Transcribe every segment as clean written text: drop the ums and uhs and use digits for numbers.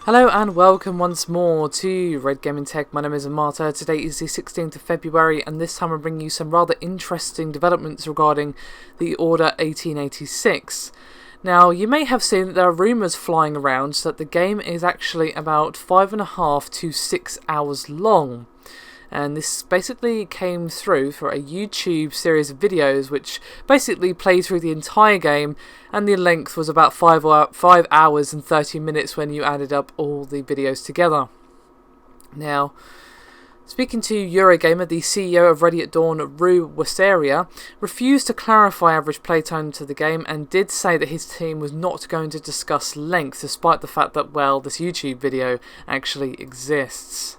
Hello and welcome once more to Red Gaming Tech. My name is Marta. Today is the 16th of February and this time I'm bringing you some rather interesting developments regarding the Order 1886. Now, you may have seen that there are rumours flying around that the game is actually about 5.5 to 6 hours long. And this basically came through for a YouTube series of videos which basically played through the entire game, and the length was about 5 hours and 30 minutes when you added up all the videos together. Now, speaking to Eurogamer, the CEO of Ready at Dawn, Rue Wasseria, refused to clarify average playtime to the game and did say that his team was not going to discuss length, despite the fact that, well, this YouTube video actually exists.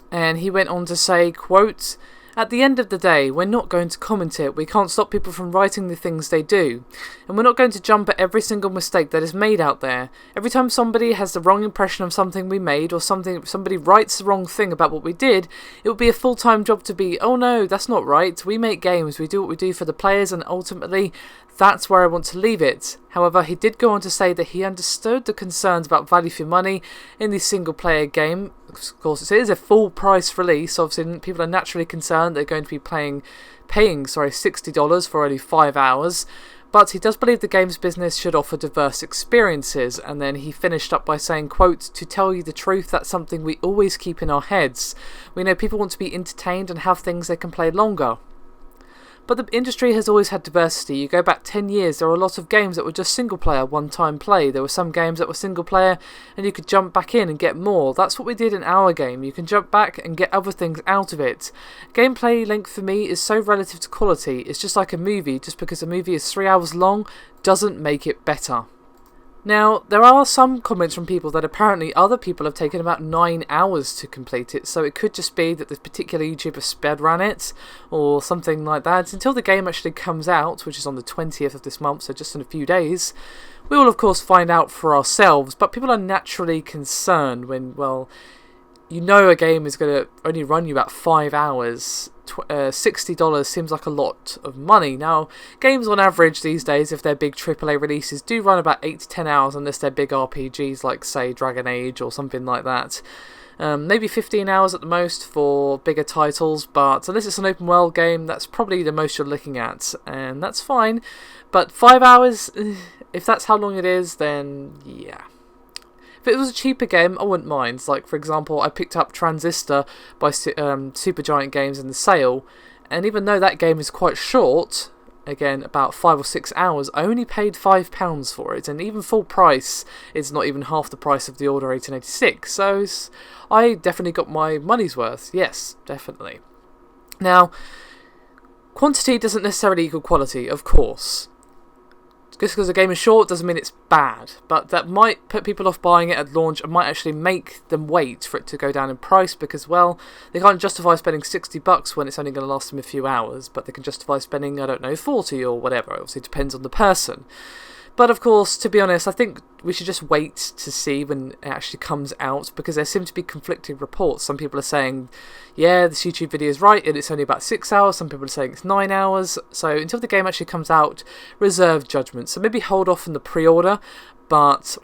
And he went on to say, quote, "At the end of the day, we're not going to comment it. We can't stop people from writing the things they do. And we're not going to jump at every single mistake that is made out there. Every time somebody has the wrong impression of something we made, or somebody writes the wrong thing about what we did, it would be a full-time job to be, oh no, that's not right. We make games, we do what we do for the players, and ultimately, that's where I want to leave it." However, he did go on to say that he understood the concerns about value for money in the single-player game. Of course, it is a full-price release. Obviously, people are naturally concerned they're going to be paying $60 for only 5 hours. But he does believe the game's business should offer diverse experiences. And then he finished up by saying, quote, "To tell you the truth, that's something we always keep in our heads. We know people want to be entertained and have things they can play longer. But the industry has always had diversity. You go back 10 years, there were a lot of games that were just single-player, one-time play. There were some games that were single-player, and you could jump back in and get more. That's what we did in our game. You can jump back and get other things out of it. Gameplay length for me is so relative to quality. It's just like a movie. Just because a movie is 3 hours long doesn't make it better." Now, there are some comments from people that apparently other people have taken about 9 hours to complete it, so it could just be that this particular YouTuber sped ran it, or something like that. Until the game actually comes out, which is on the 20th of this month, so just in a few days, we will of course find out for ourselves, but people are naturally concerned when, well, you know a game is going to only run you about 5 hours. $60 seems like a lot of money. Now, games on average these days, if they're big AAA releases, do run about 8 to 10 hours unless they're big RPGs like, say, Dragon Age or something like that. Maybe 15 hours at the most for bigger titles, but unless it's an open world game, that's probably the most you're looking at, and that's fine. But 5 hours, if that's how long it is, then yeah. If it was a cheaper game, I wouldn't mind. Like, for example, I picked up Transistor by Supergiant Games in the sale, and even though that game is quite short, again, about 5 or 6 hours, I only paid £5 for it, and even full price is not even half the price of the Order 1886, so I definitely got my money's worth. Yes, definitely. Now, quantity doesn't necessarily equal quality, of course. Just because a game is short doesn't mean it's bad, but that might put people off buying it at launch and might actually make them wait for it to go down in price because, well, they can't justify spending $60 when it's only going to last them a few hours, but they can justify spending, I don't know, 40 or whatever. Obviously, it depends on the person. But of course, to be honest, I think we should just wait to see when it actually comes out, because there seem to be conflicting reports. Some people are saying, yeah, this YouTube video is right, and it's only about 6 hours. Some people are saying it's 9 hours. So until the game actually comes out, reserve judgment. So maybe hold off on the pre-order, but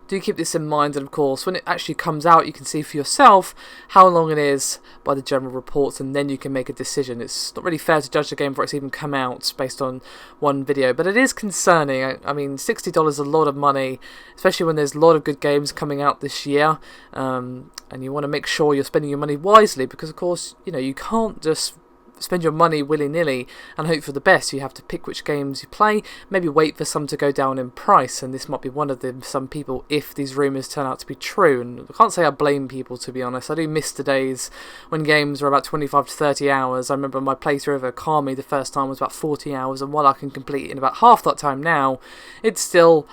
do keep this in mind, and of course, when it actually comes out, you can see for yourself how long it is by the general reports, and then you can make a decision. It's not really fair to judge the game before it's even come out based on one video, but it is concerning. I mean, $60 is a lot of money, especially when there's a lot of good games coming out this year, and you want to make sure you're spending your money wisely, because of course, you know, you can't just spend your money willy-nilly and hope for the best. You have to pick which games you play, maybe wait for some to go down in price, and this might be one of them, some people, if these rumours turn out to be true. And I can't say I blame people, to be honest. I do miss the days when games were about 25 to 30 hours. I remember my playthrough of Okami the first time was about 40 hours, and while I can complete it in about half that time now, it's still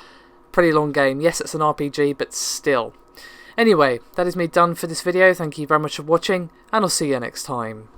a pretty long game. Yes, it's an RPG, but still. Anyway, that is me done for this video. Thank you very much for watching, and I'll see you next time.